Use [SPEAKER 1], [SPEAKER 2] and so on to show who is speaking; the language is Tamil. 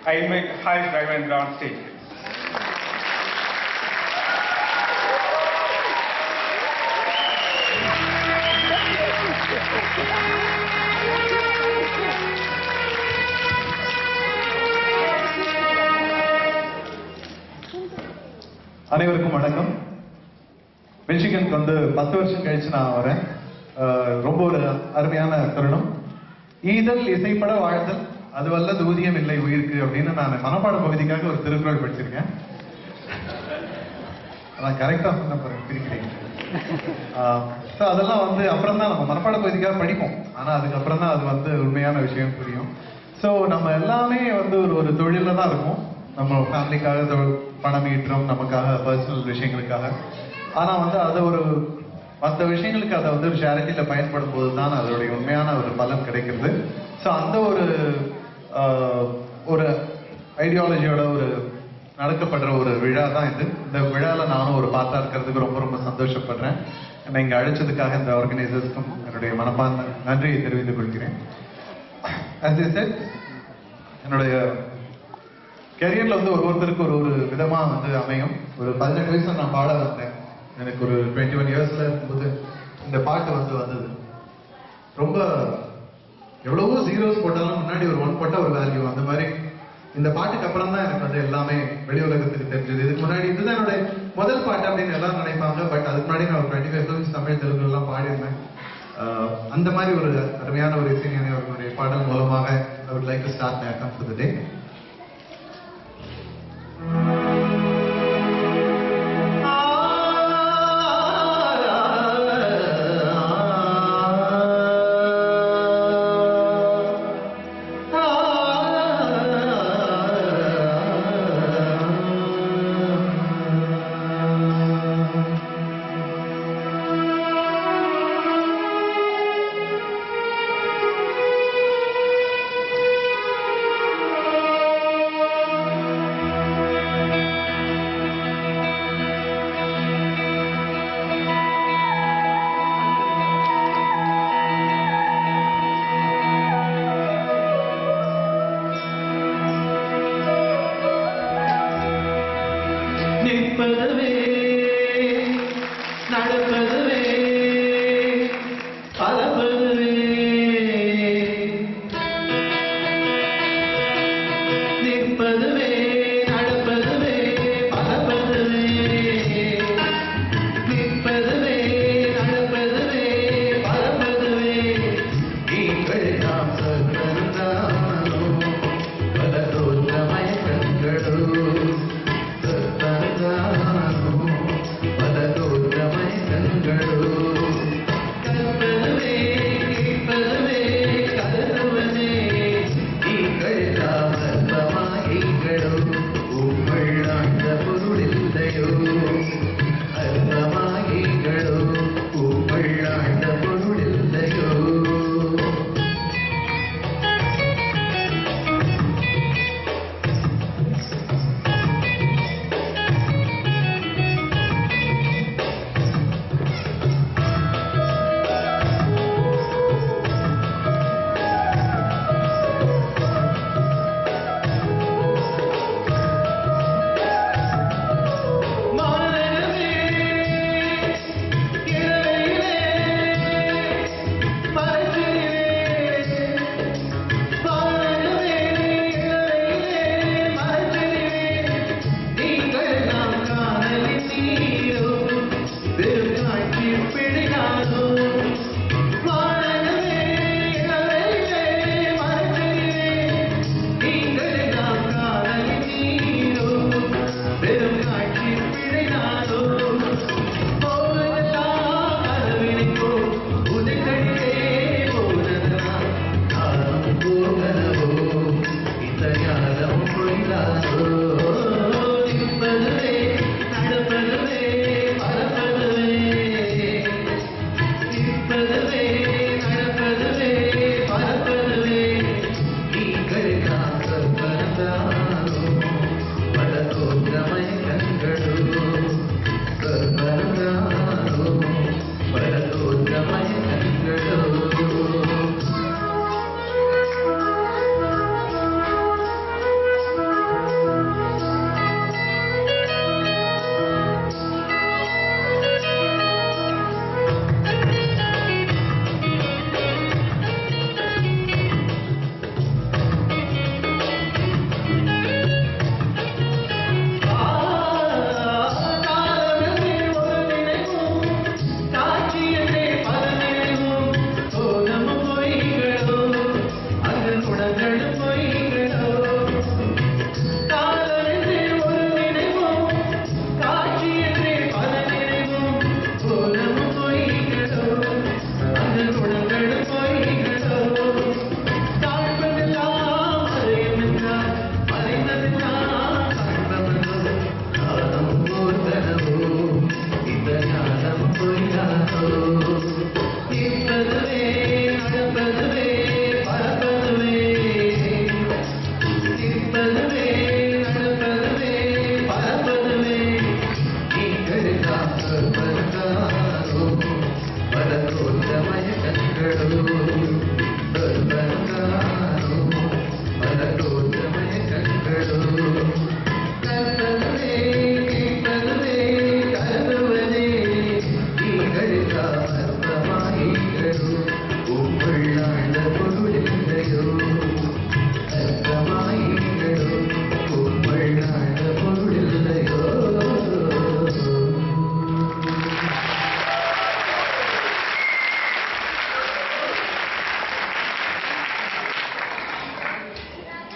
[SPEAKER 1] I invite Harsh Ravindra on stage.
[SPEAKER 2] அனைவருக்கும் வணக்கம். மிச்சிகனுக்கு 10 வருஷம் கழிச்சு நான் வரேன். ரொம்ப ஒரு அருமையான தருணம். ஈதல் இசைப்பட வாழ்தல் அது வல்ல ஊதியம் இல்லை உயிருக்கு அப்படின்னு நான் மனப்பாட பகுதிக்காக ஒரு திருக்குறள் படிச்சிருக்கேன். அதான் கரெக்டா சொன்ன பிரிக்கிறீங்க. அதெல்லாம் அப்புறம் தான் நம்ம மனப்பாட பகுதிக்காக படிப்போம். ஆனா அதுக்கப்புறம் தான் அது உண்மையான விஷயம் புரியும். ஸோ நம்ம எல்லாமே ஒரு தொழில தான் இருக்கும். நம்ம ஃபேமிலிக்காக பணம் ஈட்டுறோம், நமக்காக பர்சனல் விஷயங்களுக்காக. ஆனா அதை மற்ற விஷயங்களுக்கு அதை ஒரு சேரிட்டியில பயன்படும் போது தான் அதோடைய உண்மையான ஒரு பலன் கிடைக்கிறது. ஸோ அந்த ஒரு ஐடியாலஜியோட நடக்கப்படுற ஒரு விழா தான் இது. இந்த விழாவில் நானும் ஒரு பார்ட்டா இருக்கிறதுக்கு ரொம்ப ரொம்ப சந்தோஷப்படுறேன். என்னை இங்கே அழைச்சதுக்காக இந்த ஆர்கனைசர்ஸ்க்கும் என்னுடைய மனப்பார்ந்த நன்றியை தெரிவித்துக் கொள்கிறேன். As I said, என்னுடைய கேரியர்ல ஒருத்தருக்கு ஒரு விதமா அமையும். ஒரு 18 வயசுல நான் பாட வந்தேன். எனக்கு ஒரு 21 இயர்ஸ்ல இருக்கும்போது இந்த பாட்டு வந்தது. ரொம்ப எவ்வளவோ ஜீரோஸ் போட்டாலும் முன்னாடி ஒரு 1 போட்டா ஒரு வேல்யூ. அந்த மாதிரி இந்த பாட்டுக்கு அப்புறம் தான் எனக்கு எல்லாமே வெளி உலகத்துக்கு தெரிஞ்சது. இதுக்கு முன்னாடி இதுதான் என்னுடைய முதல் பாட்டு அப்படின்னு எல்லாரும் நினைப்பாங்க. பட் அதுக்கு முன்னாடி நான் ஒரு 25 ஃபிலிம்ஸ் தமிழ் தெலுங்கு எல்லாம் பாடியிருந்தேன். அந்த மாதிரி ஒரு அருமையான ஒரு இசைஞானி அவர்களுடைய பாடல் மூலமாக I would like to start my account for the day. நிற்பதுவே நடப்பதுவே பலப்பதுவே நிற்பதுவே